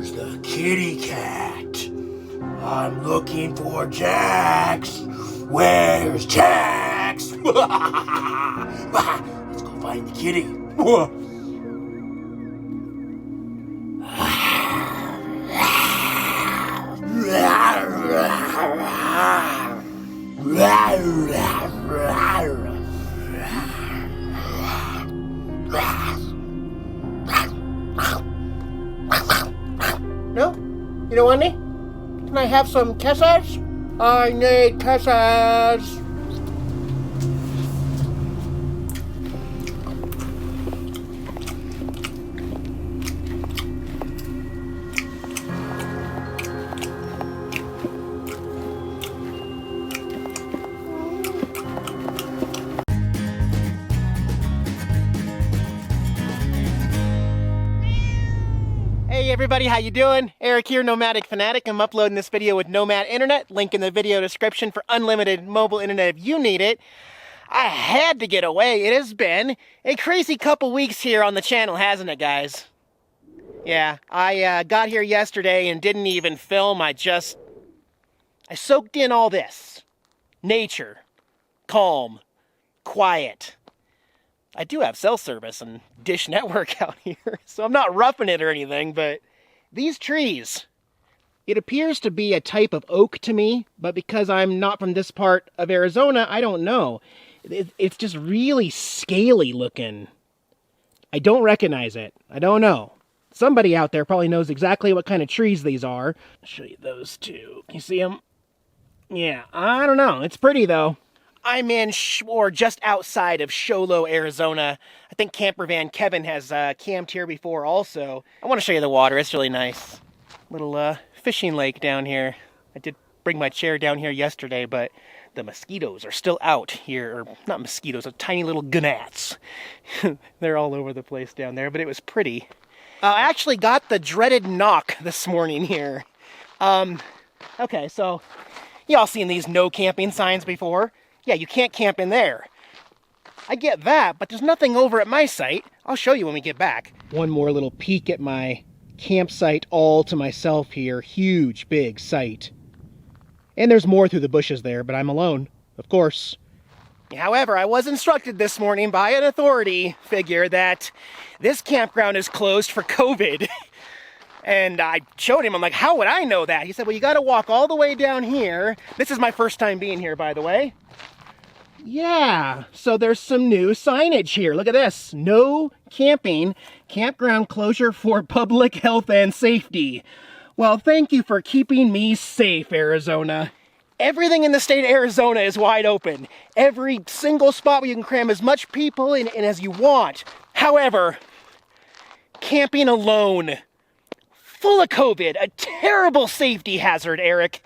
Where's the kitty cat? I'm looking for Jax. Where's Jax? Let's go find the kitty. No? You don't want any? Can I have some kisses? I need kisses. Hey everybody, how you doing? Eric here, Nomadic Fanatic. I'm uploading this video with Nomad Internet. Link in the video description for unlimited mobile internet if you need it. I had to get away. It has been a crazy couple weeks here on the channel, hasn't it, guys? Yeah, I got here yesterday and didn't even film. I soaked in all this. Nature. Calm. Quiet. I do have cell service and Dish Network out here, so I'm not roughing it or anything, but these trees, it appears to be a type of oak to me, but because I'm not from this part of Arizona, I don't know. It's just really scaly looking. I don't recognize it. I don't know. Somebody out there probably knows exactly what kind of trees these are. I'll show you those two. You see them? Yeah, I don't know. It's pretty though. I'm in, or just outside of Sholo, Arizona. I think camper van Kevin has camped here before also. I want to show you the water. It's really nice. Little fishing lake down here. I did bring my chair down here yesterday, but the mosquitoes are still out here. Or not mosquitoes, they're tiny little gnats. They're all over the place down there, but it was pretty. I actually got the dreaded knock this morning here. Okay, so y'all seen these no camping signs before? Yeah, you can't camp in there. I get that, but there's nothing over at my site. I'll show you when we get back. One more little peek at my campsite all to myself here. Huge, big site. And there's more through the bushes there, but I'm alone, of course. However, I was instructed this morning by an authority figure that this campground is closed for COVID. And I showed him, I'm like, how would I know that? He said, well, you got to walk all the way down here. This is my first time being here, by the way. Yeah, so there's some new signage here. Look at this. No camping, campground closure for public health and safety. Well, thank you for keeping me safe, Arizona. Everything in the state of Arizona is wide open. Every single spot where you can cram as much people in as you want. However, camping alone, full of COVID, a terrible safety hazard, Eric.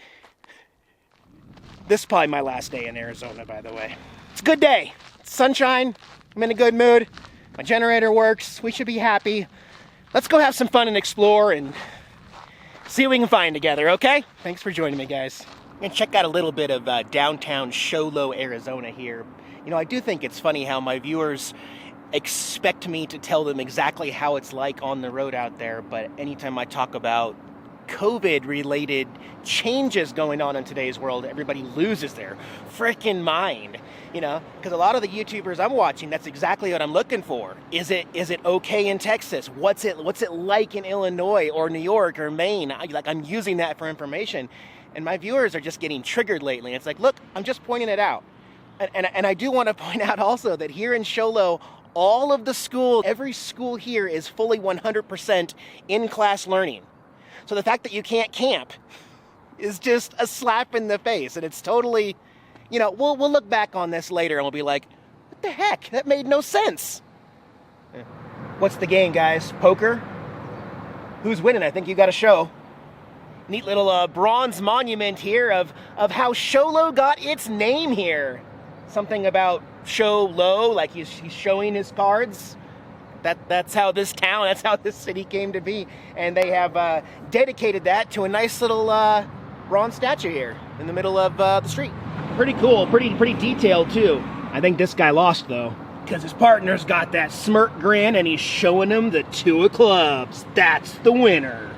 This is probably my last day in Arizona, by the way. It's a good day. It's sunshine. I'm in a good mood. My generator works. We should be happy. Let's go have some fun and explore and see what we can find together, okay? Thanks for joining me, guys. I'm going to check out a little bit of downtown Sholo, Arizona here. You know, I do think it's funny how my viewers expect me to tell them exactly how it's like on the road out there, but anytime I talk about COVID-related changes going on in today's world, everybody loses their freaking mind, you know, because a lot of the YouTubers I'm watching, that's exactly what I'm looking for. Is it okay in Texas? What's it like in Illinois or New York or Maine? I'm using that for information, and my viewers are just getting triggered lately. It's like, look, I'm just pointing it out, and I do want to point out also that here in Sholo, all of the schools, every school here is fully 100% in-class learning. So the fact that you can't camp is just a slap in the face. And it's totally, you know, we'll look back on this later and we'll be like, what the heck? That made no sense. What's the game, guys? Poker? Who's winning? I think you got a show. Neat little bronze monument here of how Sholo got its name here. Something about show low, like he's showing his cards. That's how this town, that's how this city came to be. And they have dedicated that to a nice little bronze statue here in the middle of the street. Pretty cool, pretty detailed too. I think this guy lost though, because his partner's got that smirk grin and he's showing him the 2 of clubs. That's the winner.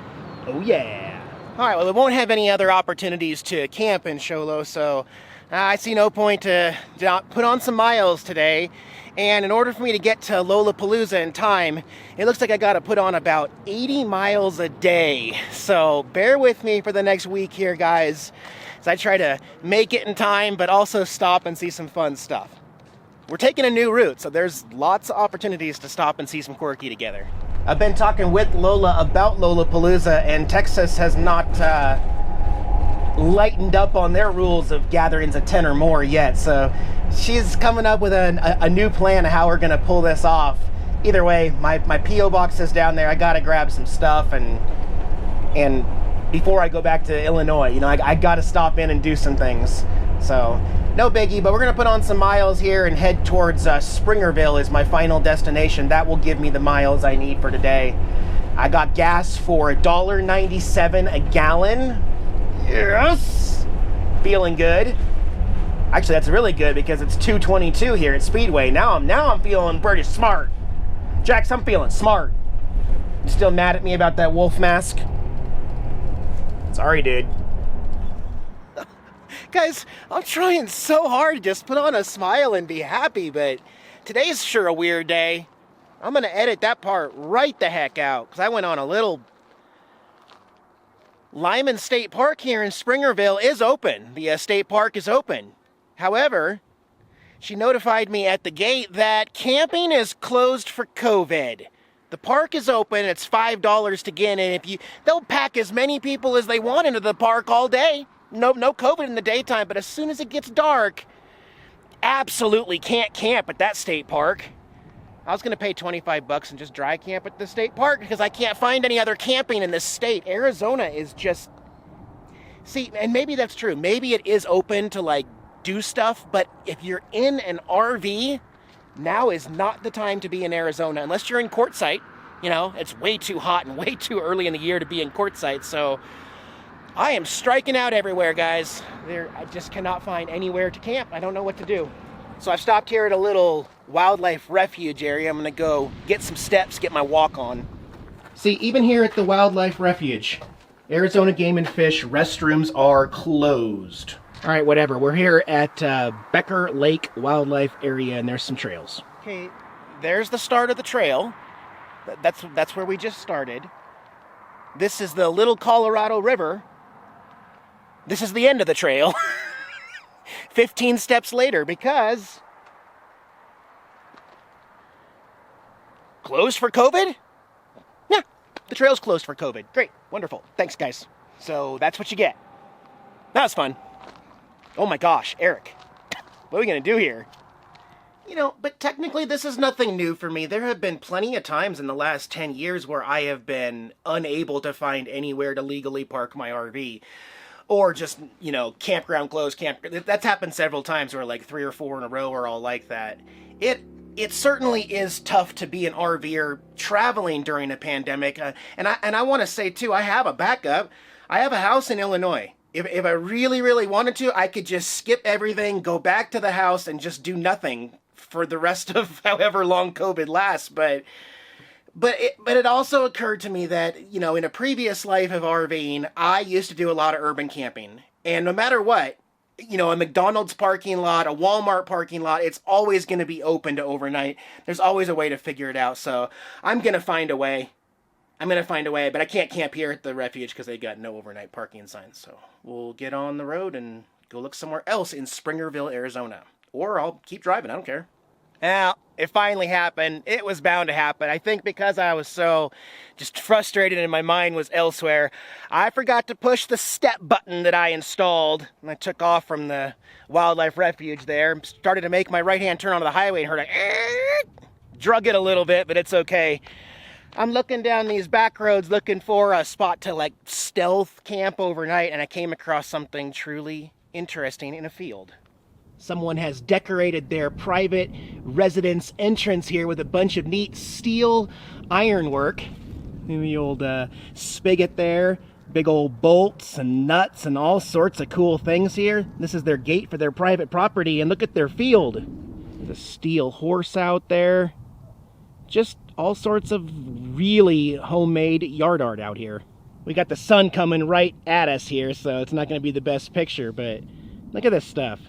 Oh yeah. All right, well, we won't have any other opportunities to camp in Show Low, so I see no point to put on some miles today. And in order for me to get to Lollapalooza in time, it looks like I gotta put on about 80 miles a day. So bear with me for the next week here, guys, as I try to make it in time, but also stop and see some fun stuff. We're taking a new route, so there's lots of opportunities to stop and see some quirky together. I've been talking with Lola about Lollapalooza, and Texas has not lightened up on their rules of gatherings of 10 or more yet. So she's coming up with a new plan of how we're gonna pull this off. Either way, my P.O. box is down there. I gotta grab some stuff, and before I go back to Illinois, you know, I gotta stop in and do some things. So no biggie, but we're gonna put on some miles here and head towards Springerville is my final destination. That will give me the miles I need for today. I got gas for $1.97 a gallon. Yes! Feeling good. Actually, that's really good because it's $2.22 here at Speedway. Now I'm feeling pretty smart. Jax, I'm feeling smart. You still mad at me about that wolf mask? Sorry, dude. Guys, I'm trying so hard to just put on a smile and be happy, but today's sure a weird day. I'm gonna edit that part right the heck out, because I went on a little... Lyman State Park here in Springerville is open. The state park is open. However, she notified me at the gate that camping is closed for COVID. The park is open, it's $5 to get in, and they'll pack as many people as they want into the park all day. No COVID in the daytime, but as soon as it gets dark, absolutely can't camp at that state park. I was gonna pay 25 bucks and just dry camp at the state park because I can't find any other camping in this state. Arizona is just, see, and maybe that's true. Maybe it is open to like do stuff, but if you're in an RV, now is not the time to be in Arizona unless you're in Quartzsite. You know, it's way too hot and way too early in the year to be in Quartzsite, so I am striking out everywhere, guys. I just cannot find anywhere to camp. I don't know what to do. So I've stopped here at a little wildlife refuge area. I'm gonna go get some steps, get my walk on. See, even here at the wildlife refuge, Arizona Game and Fish restrooms are closed. All right, whatever. We're here at Becker Lake Wildlife Area, and there's some trails. Okay, there's the start of the trail. That's where we just started. This is the Little Colorado River. This is the end of the trail. 15 steps later, because closed for COVID? Yeah, the trail's closed for COVID. Great, wonderful. Thanks, guys. So that's what you get. That was fun. Oh my gosh, Eric, what are we gonna do here? You know, but technically this is nothing new for me. There have been plenty of times in the last 10 years where I have been unable to find anywhere to legally park my RV. Or just, you know, campground closed, that's happened several times where like 3 or 4 in a row are all like that. It certainly is tough to be an RVer traveling during a pandemic. And I want to say too, I have a backup. I have a house in Illinois. If I really, really wanted to, I could just skip everything, go back to the house and just do nothing for the rest of however long COVID lasts. But it also occurred to me that, you know, in a previous life of RVing, I used to do a lot of urban camping. And no matter what, you know, a McDonald's parking lot, a Walmart parking lot, it's always going to be open to overnight. There's always a way to figure it out. So I'm going to find a way. But I can't camp here at the refuge because they got no overnight parking signs. So we'll get on the road and go look somewhere else in Springerville, Arizona. Or I'll keep driving, I don't care. Now, it finally happened. It was bound to happen. I think because I was so just frustrated and my mind was elsewhere, I forgot to push the step button that I installed. And I took off from the wildlife refuge there, started to make my right-hand turn onto the highway and heard a drug it a little bit, but it's okay. I'm looking down these back roads looking for a spot to like stealth camp overnight, and I came across something truly interesting in a field. Someone has decorated their private residence entrance here with a bunch of neat steel ironwork. The old spigot there, big old bolts and nuts and all sorts of cool things here. This is their gate for their private property, and look at their field. The steel horse out there. Just all sorts of really homemade yard art out here. We got the sun coming right at us here, so it's not going to be the best picture, but look at this stuff.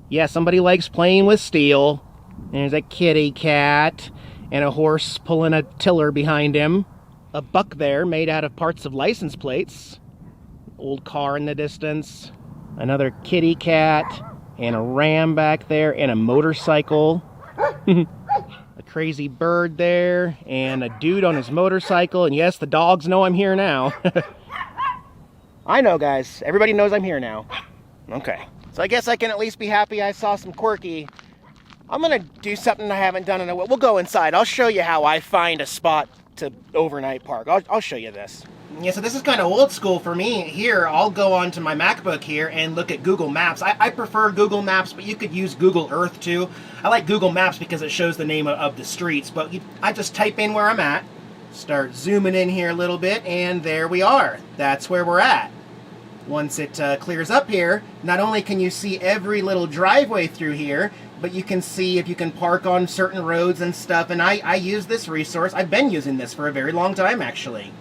Yeah, somebody likes playing with steel. There's a kitty cat and a horse pulling a tiller behind him. A buck there made out of parts of license plates. Old car in the distance. Another kitty cat and a ram back there and a motorcycle. A crazy bird there and a dude on his motorcycle. And yes, the dogs know I'm here now. I know, guys. Everybody knows I'm here now. Okay. So I guess I can at least be happy I saw some quirky. I'm going to do something I haven't done in a while. We'll go inside. I'll show you how I find a spot to overnight park. I'll show you this. Yeah, so this is kind of old school for me. Here, I'll go onto my MacBook here and look at Google Maps. I prefer Google Maps, but you could use Google Earth too. I like Google Maps because it shows the name of the streets, but I just type in where I'm at, start zooming in here a little bit, and there we are. That's where we're at. Once it clears up here, not only can you see every little driveway through here, but you can see if you can park on certain roads and stuff, and I use this resource. I've been using this for a very long time, actually.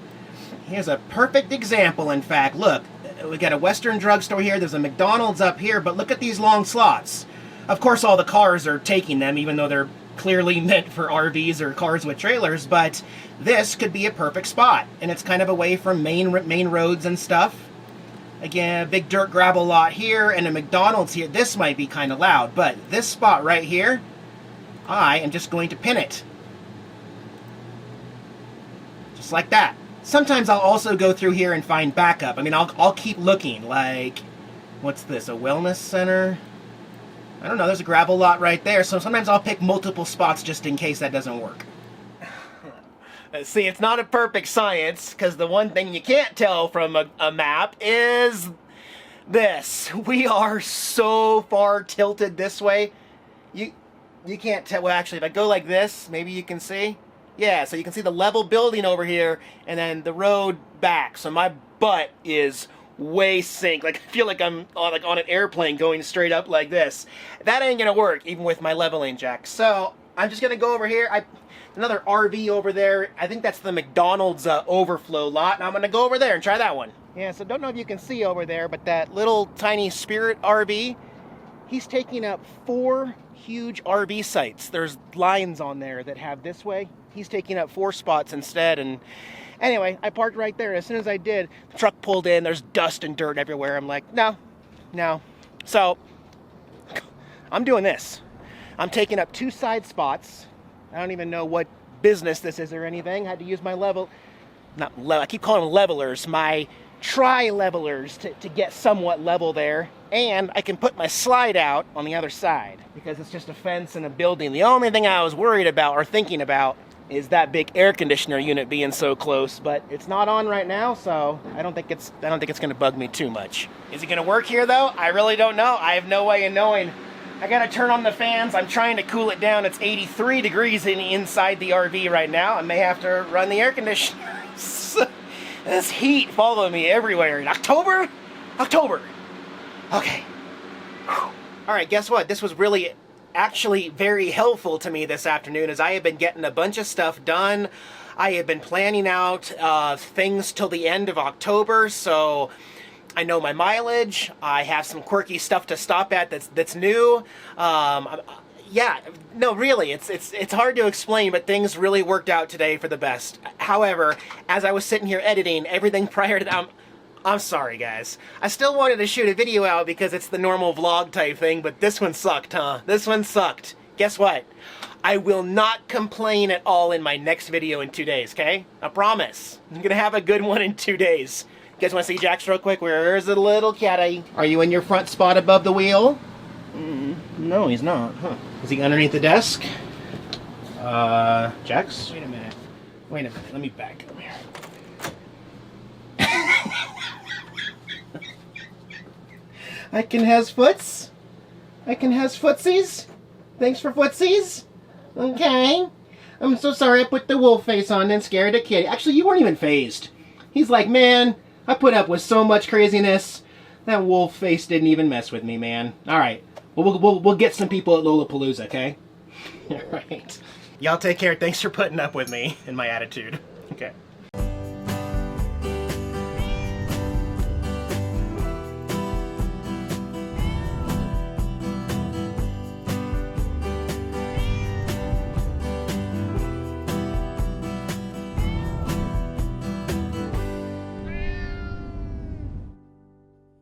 Here's a perfect example, in fact. Look, we got a Western drugstore here, there's a McDonald's up here, but look at these long slots. Of course, all the cars are taking them, even though they're clearly meant for RVs or cars with trailers, but this could be a perfect spot, and it's kind of away from main roads and stuff. Again, a big dirt gravel lot here, and a McDonald's here. This might be kind of loud, but this spot right here, I am just going to pin it. Just like that. Sometimes I'll also go through here and find backup. I mean, I'll keep looking, like, what's this, a wellness center? I don't know, there's a gravel lot right there, so sometimes I'll pick multiple spots just in case that doesn't work. See, it's not a perfect science, because the one thing you can't tell from a map is this. We are so far tilted this way. You can't tell. Well, actually, if I go like this, maybe you can see. Yeah, so you can see the level building over here, and then the road back. So my butt is way sink. Like, I feel like I'm on an airplane going straight up like this. That ain't gonna work, even with my leveling jack. So I'm just gonna go over here. Another RV over there. I think that's the McDonald's overflow lot. And I'm gonna go over there and try that one. Yeah, so don't know if you can see over there, but that little tiny Spirit RV, he's taking up 4 huge RV sites. There's lines on there that have this way. He's taking up 4 spots instead. And anyway, I parked right there. As soon as I did, the truck pulled in. There's dust and dirt everywhere. I'm like, no. So I'm doing this. I'm taking up 2 side spots. I don't even know what business this is or anything. I had to use my I keep calling them levelers, my tri-levelers to get somewhat level there. And I can put my slide out on the other side because it's just a fence and a building. The only thing I was worried about or thinking about is that big air conditioner unit being so close, but it's not on right now, so I don't think it's going to bug me too much. Is it going to work here though? I really don't know. I have no way of knowing. I gotta turn on the fans. I'm trying to cool it down. It's 83 degrees inside the RV right now. I may have to run the air conditioner. This heat following me everywhere. In October? Okay. All right, guess what? This was really actually very helpful to me this afternoon as I have been getting a bunch of stuff done. I have been planning out things till the end of October, so I know my mileage. I have some quirky stuff to stop at that's new. Yeah, no, really, it's hard to explain, but things really worked out today for the best. However, as I was sitting here editing everything prior to that, I'm sorry, guys. I still wanted to shoot a video out because it's the normal vlog type thing, but this one sucked, huh? This one sucked. Guess what? I will not complain at all in my next video in 2 days, okay? I promise. I'm gonna have a good one in 2 days. You guys want to see Jax real quick? Where's the little catty? Are you in your front spot above the wheel? No, he's not. Huh? Is he underneath the desk? Jax? Wait a minute. Let me back up here. I can has foots. I can has footsies. Thanks for footsies. Okay. I'm so sorry I put the wolf face on and scared a kid. Actually, you weren't even phased. He's like, man, I put up with so much craziness. That wolf face didn't even mess with me, man. All right. We'll get some people at Lollapalooza, okay? All right. Y'all take care. Thanks for putting up with me and my attitude. Okay.